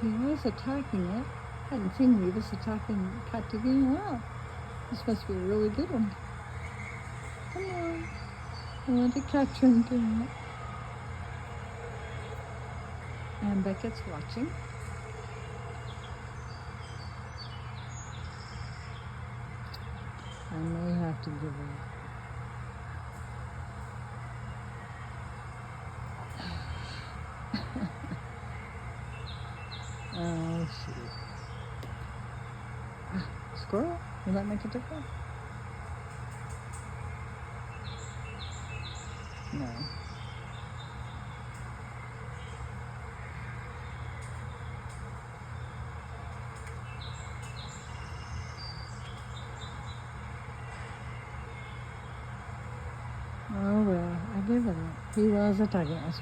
He was attacking it. I hadn't seen Revus attacking Cat TV in a while. This must be a really good one. Come on. I want to catch him doing it. And Bekkit's watching. I may have to give her. Oh, shoot. Squirrel? Will that make a difference? No. Oh well, I give it up. He was attacking us.